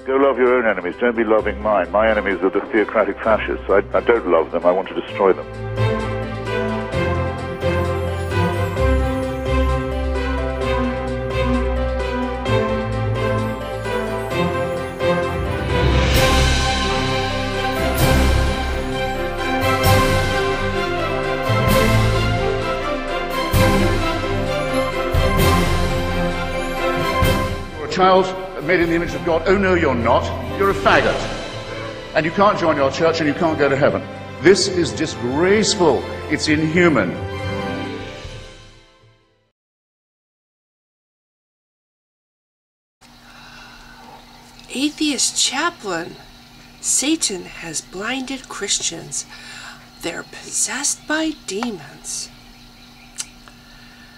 Go love your own enemies. Don't be loving mine. My enemies are the theocratic fascists. I don't love them. I want to destroy them. Child made in the image of God. Oh no, you're not. You're a faggot. And you can't join your church and you can't go to heaven. This is disgraceful. It's inhuman. Atheist chaplain. Satan has blinded Christians. They're possessed by demons.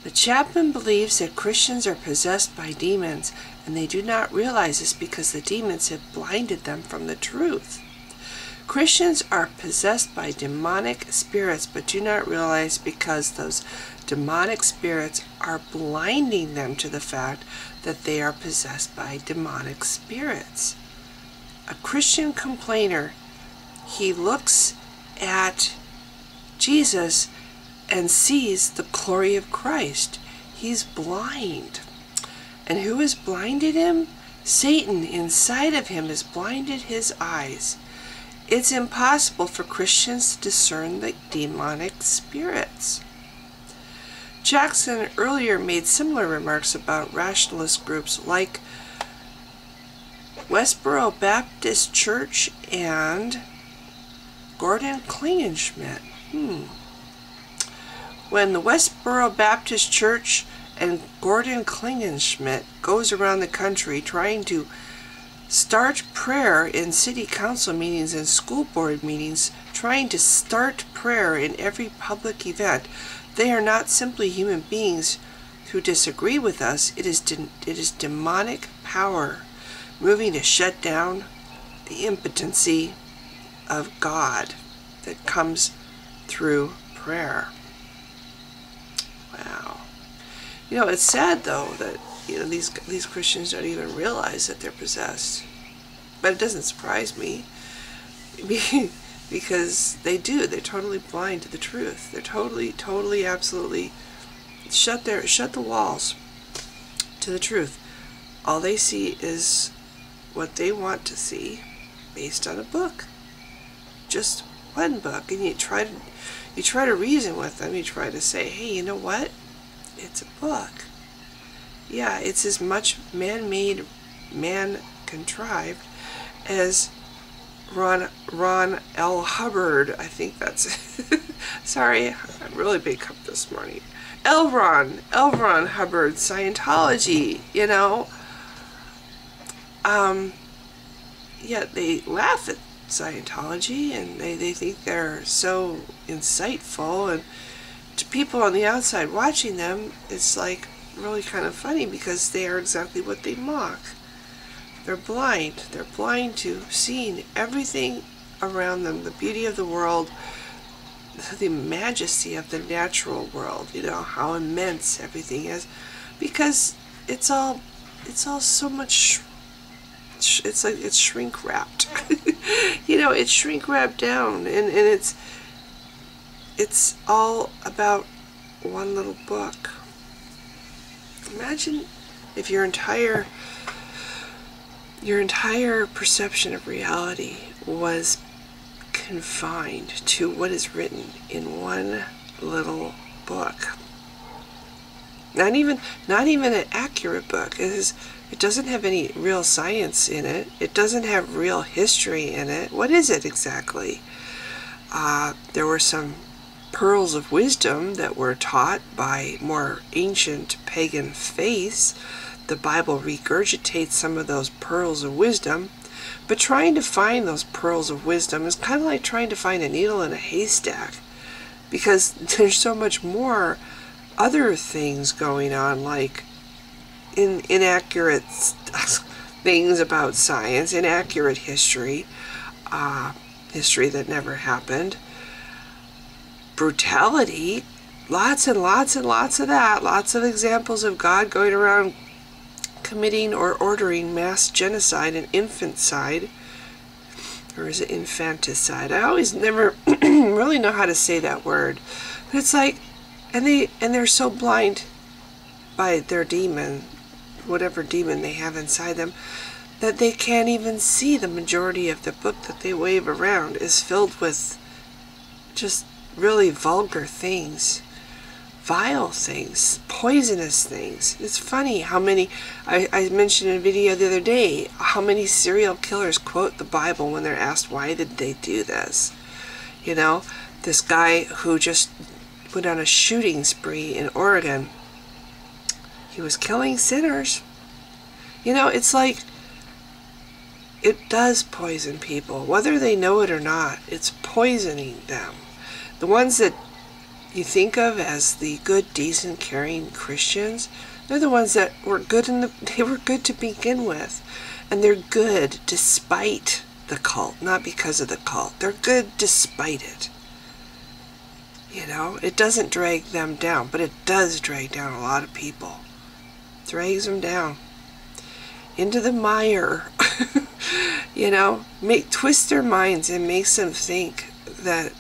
The chaplain believes that Christians are possessed by demons, and they do not realize this because the demons have blinded them from the truth. Christians are possessed by demonic spirits, but do not realize because those demonic spirits are blinding them to the fact that they are possessed by demonic spirits. A Christian complainer, he looks at Jesus and sees the glory of Christ. He's blind. And who has blinded him? Satan inside of him has blinded his eyes. It's impossible for Christians to discern the demonic spirits. Jackson earlier made similar remarks about rationalist groups like Westboro Baptist Church and Gordon Klingenschmitt. When the Westboro Baptist Church and Gordon Klingenschmitt goes around the country trying to start prayer in city council meetings and school board meetings, trying to start prayer in every public event, they are not simply human beings who disagree with us. It is demonic power moving to shut down the impotency of God that comes through prayer. Wow. You know, it's sad though that these Christians don't even realize that they're possessed. But it doesn't surprise me because they do. They're totally blind to the truth. They're totally, absolutely shut the walls to the truth. All they see is what they want to see based on a book. Just one book. And you try to reason with them. You try to say, hey, you know what? It's a book. Yeah, it's as much man-made, man-contrived as Ron L. Hubbard, I think that's sorry, I'm really big cup this morning. L. Ron Hubbard Scientology, you know. Yeah, they laugh at Scientology and they think they're so insightful, and to people on the outside watching them, it's like really kind of funny because they are exactly what they mock. They're blind. They're blind to seeing everything around them, the beauty of the world, the majesty of the natural world, you know, how immense everything is, because it's all so much, it's like it's shrink wrapped. You know, it's shrink wrapped down, and it's all about one little book. Imagine if your entire perception of reality was confined to what is written in one little book. Not even an accurate book. It doesn't have any real science in it. It doesn't have real history in it. What is it exactly? There were some pearls of wisdom that were taught by more ancient pagan faiths. The Bible regurgitates some of those pearls of wisdom, but trying to find those pearls of wisdom is kind of like trying to find a needle in a haystack, because there's so much more other things going on, like inaccurate things about science, inaccurate history, history that never happened, brutality, lots and lots and lots of that, lots of examples of God going around committing or ordering mass genocide and infanticide, or is it infanticide? I always never really know how to say that word. But it's like, and they're so blind by their demon, whatever demon they have inside them, that they can't even see the majority of the book that they wave around is filled with just really vulgar things, vile things, poisonous things. It's funny how many, I mentioned in a video the other day, how many serial killers quote the Bible when they're asked why did they do this. You know, this guy who just went on a shooting spree in Oregon, he was killing sinners. You know, it's like, it does poison people, whether they know it or not. It's poisoning them. The ones that you think of as the good, decent, caring Christians, they're the ones that were good they were good to begin with. And they're good despite the cult, not because of the cult. They're good despite it. You know, it doesn't drag them down, but it does drag down a lot of people. It drags them down into the mire. You know, twist their minds and makes them think that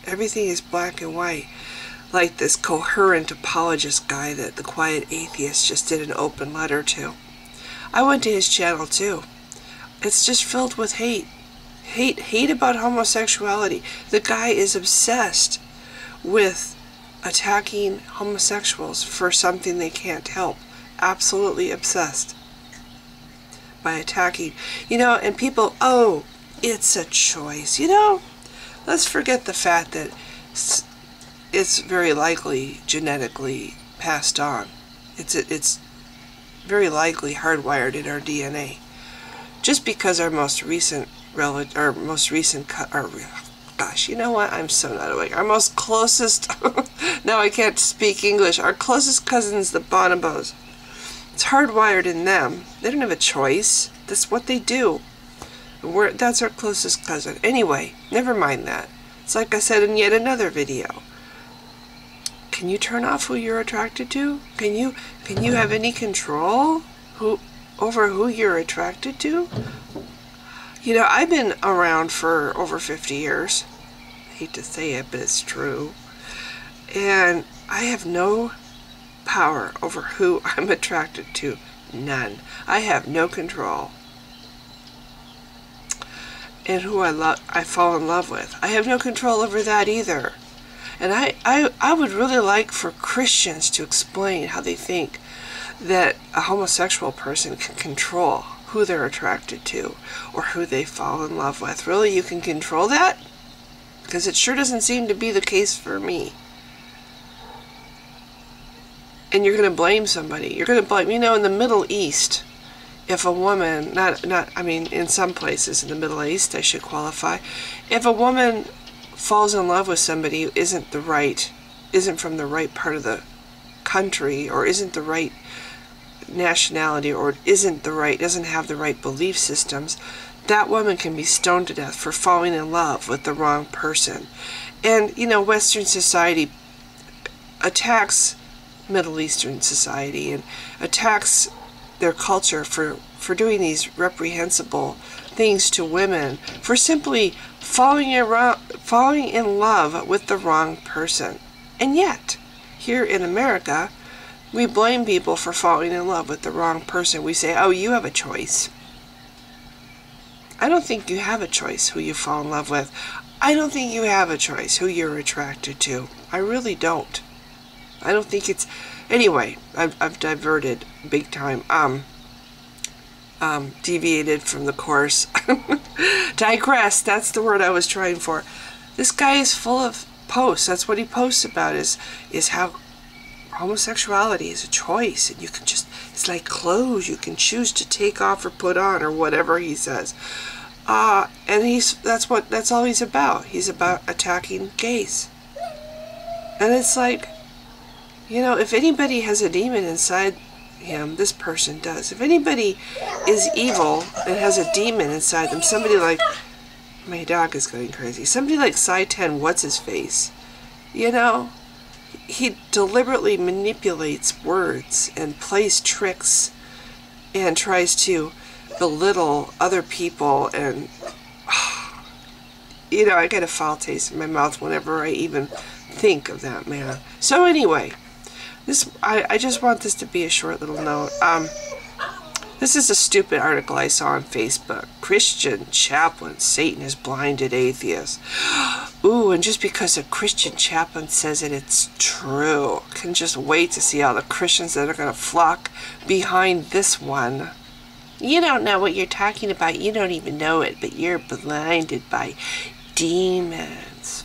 everything is black and white. Like this Coherent Apologist guy that the Quiet Atheist just did an open letter to. I went to his channel too. It's just filled with hate. Hate about homosexuality. The guy is obsessed with attacking homosexuals for something they can't help. Absolutely obsessed by attacking. You know, and people, oh, it's a choice. You know, let's forget the fact that it's very likely genetically passed on. It's very likely hardwired in our DNA. Just because our most recent gosh, you know what? I'm so not awake. Our most closest, now I can't speak English, our closest cousins, the bonobos. It's hardwired in them. They don't have a choice. That's what they do. That's our closest cousin. Anyway, never mind that. It's like I said in yet another video. Can you turn off who you're attracted to? Can you have any control over who you're attracted to? You know, I've been around for over 50 years. I hate to say it, but it's true. And I have no power over who I'm attracted to. None. I have no control. And who I fall in love with. I have no control over that either. And I would really like for Christians to explain how they think that a homosexual person can control who they're attracted to or who they fall in love with. Really, you can control that? Because it sure doesn't seem to be the case for me. And you're going to blame somebody. You're going to blame, you know, in the Middle East, if a woman, I mean, in some places in the Middle East, I should qualify, if a woman falls in love with somebody who isn't from the right part of the country, or isn't the right nationality, or doesn't have the right belief systems, that woman can be stoned to death for falling in love with the wrong person. And, you know, Western society attacks Middle Eastern society and attacks their culture for doing these reprehensible things to women, for simply falling in love with the wrong person. And yet, here in America, we blame people for falling in love with the wrong person. We say, oh, you have a choice. I don't think you have a choice who you fall in love with. I don't think you have a choice who you're attracted to. I really don't. I don't think it's... Anyway, I've diverted big time. Deviated from the course. Digress, that's the word I was trying for. This guy is full of posts. That's what he posts about, is how homosexuality is a choice, and you can just, it's like clothes you can choose to take off or put on, or whatever he says. And that's all he's about. He's about attacking gays. And it's like, you know, if anybody has a demon inside him, this person does. If anybody is evil and has a demon inside them, somebody like, my dog is going crazy, somebody like Saitan, what's his face, you know, he deliberately manipulates words and plays tricks and tries to belittle other people, and you know, I get a foul taste in my mouth whenever I even think of that man. So anyway, I just want this to be a short little note. This is a stupid article I saw on Facebook. Christian chaplain, Satan has blinded atheists. Ooh, and just because a Christian chaplain says it, it's true. Can just wait to see all the Christians that are going to flock behind this one. You don't know what you're talking about. You don't even know it, but you're blinded by demons.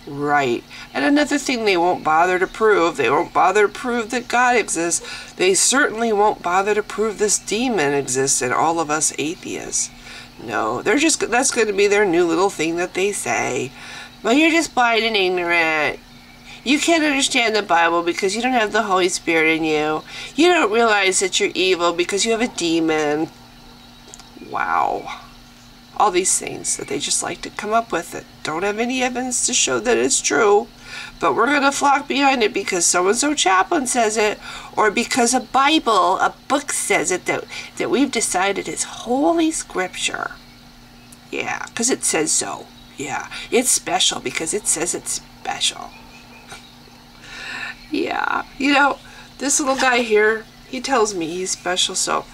Right. And another thing they won't bother to prove, they won't bother to prove that God exists. They certainly won't bother to prove this demon exists and all of us atheists. No, that's going to be their new little thing that they say. Well, you're just blind and ignorant. You can't understand the Bible because you don't have the Holy Spirit in you. You don't realize that you're evil because you have a demon. Wow. All these things that they just like to come up with that don't have any evidence to show that it's true, but we're going to flock behind it because so-and-so chaplain says it, or because a Bible, a book says it, that we've decided is Holy Scripture. Yeah, because it says so. Yeah, it's special because it says it's special. Yeah, you know, this little guy here, he tells me he's special, so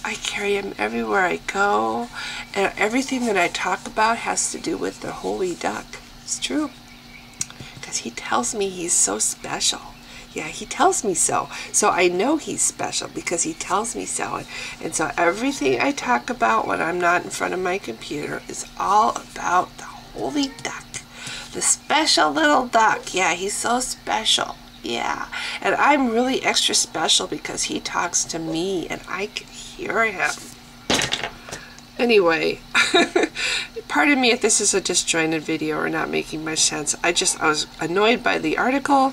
I carry him everywhere I go, and everything that I talk about has to do with the holy duck. It's true, because he tells me he's so special. Yeah, he tells me so. So I know he's special because he tells me so. And so everything I talk about when I'm not in front of my computer is all about the holy duck. The special little duck. Yeah, he's so special. Yeah, and I'm really extra special because he talks to me and I can hear him. Anyway, pardon me if this is a disjointed video or not making much sense. I was annoyed by the article.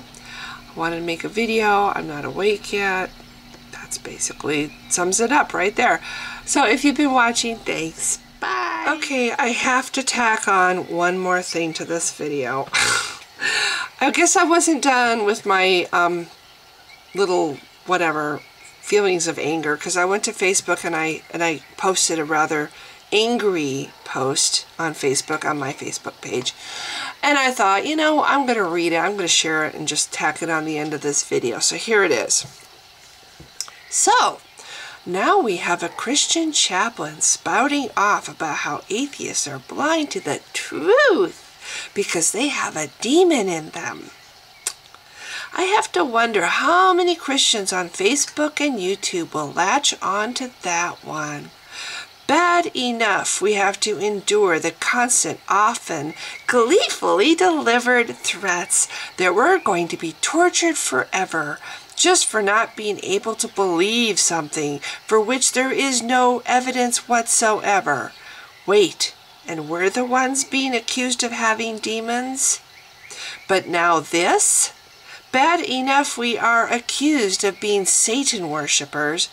I wanted to make a video. I'm not awake yet. That's basically sums it up right there. So if you've been watching, thanks. Bye. Okay, I have to tack on one more thing to this video. I guess I wasn't done with my little whatever feelings of anger, because I went to Facebook and I posted a rather angry post on Facebook, on my Facebook page, and I thought, you know, I'm going to read it, I'm going to share it, and just tack it on the end of this video. So here it is. So now we have a Christian chaplain spouting off about how atheists are blind to the truth because they have a demon in them. I have to wonder how many Christians on Facebook and YouTube will latch on to that one. Bad enough we have to endure the constant, often gleefully delivered threats that we're going to be tortured forever just for not being able to believe something for which there is no evidence whatsoever. Wait, and we're the ones being accused of having demons? But now this? Bad enough we are accused of being Satan worshippers.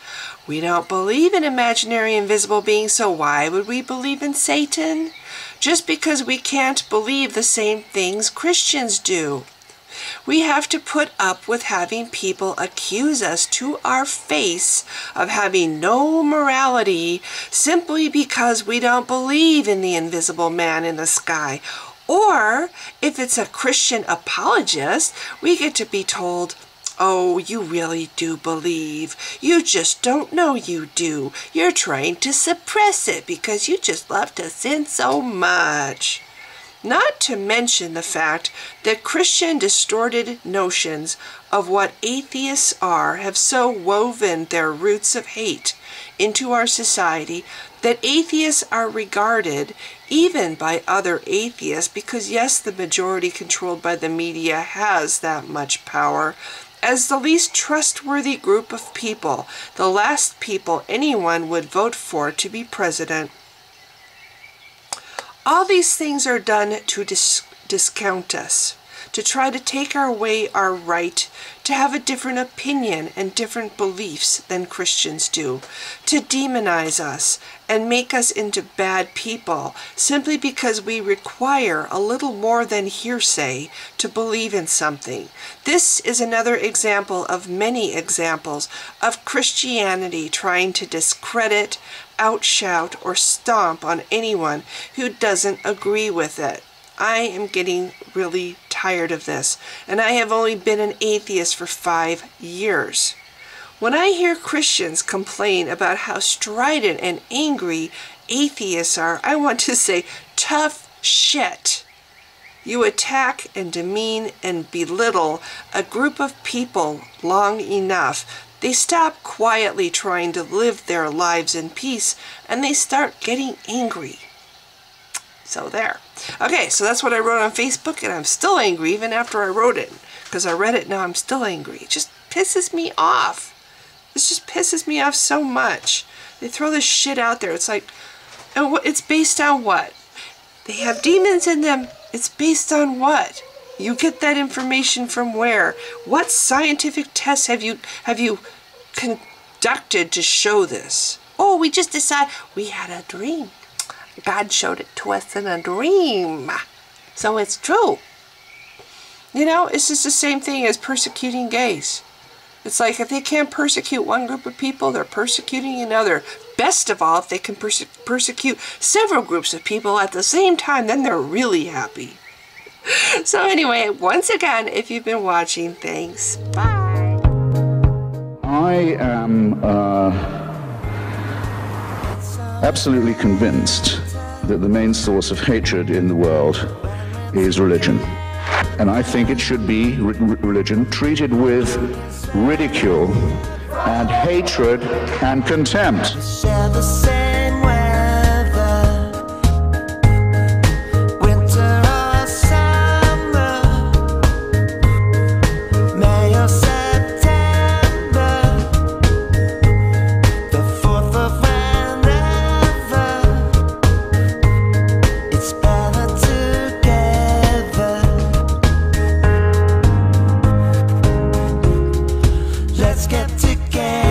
We don't believe in imaginary invisible beings, so why would we believe in Satan? Just because we can't believe the same things Christians do. We have to put up with having people accuse us to our face of having no morality simply because we don't believe in the invisible man in the sky. Or, if it's a Christian apologist, we get to be told, oh, you really do believe. You just don't know you do. You're trying to suppress it because you just love to sin so much. Not to mention the fact that Christian distorted notions of what atheists are have so woven their roots of hate into our society that atheists are regarded, even by other atheists, because yes, the majority controlled by the media has that much power, as the least trustworthy group of people, the last people anyone would vote for to be president. All these things are done to discount us, to try to take away our right to have a different opinion and different beliefs than Christians do, to demonize us and make us into bad people simply because we require a little more than hearsay to believe in something. This is another example of many examples of Christianity trying to discredit, outshout, or stomp on anyone who doesn't agree with it. I am getting really tired of this, and I have only been an atheist for 5 years. When I hear Christians complain about how strident and angry atheists are, I want to say, tough shit. You attack and demean and belittle a group of people long enough, they stop quietly trying to live their lives in peace, and they start getting angry. So there. Okay, so that's what I wrote on Facebook, and I'm still angry even after I wrote it. Because I read it, now I'm still angry. It just pisses me off. This just pisses me off so much. They throw this shit out there. It's like, and it's based on what? They have demons in them. It's based on what? You get that information from where? What scientific tests have you conducted to show this? Oh, we just decided we had a dream. God showed it to us in a dream. So it's true. You know, it's just the same thing as persecuting gays. It's like if they can't persecute one group of people, they're persecuting another. Best of all, if they can persecute several groups of people at the same time, then they're really happy. So anyway, once again, if you've been watching, thanks. Bye. I am absolutely convinced that the main source of hatred in the world is religion. And I think it should be religion treated with ridicule and hatred and contempt. Share the same weather, winter or summer, May or September, the 4th of whenever, it's better together. Let's get together.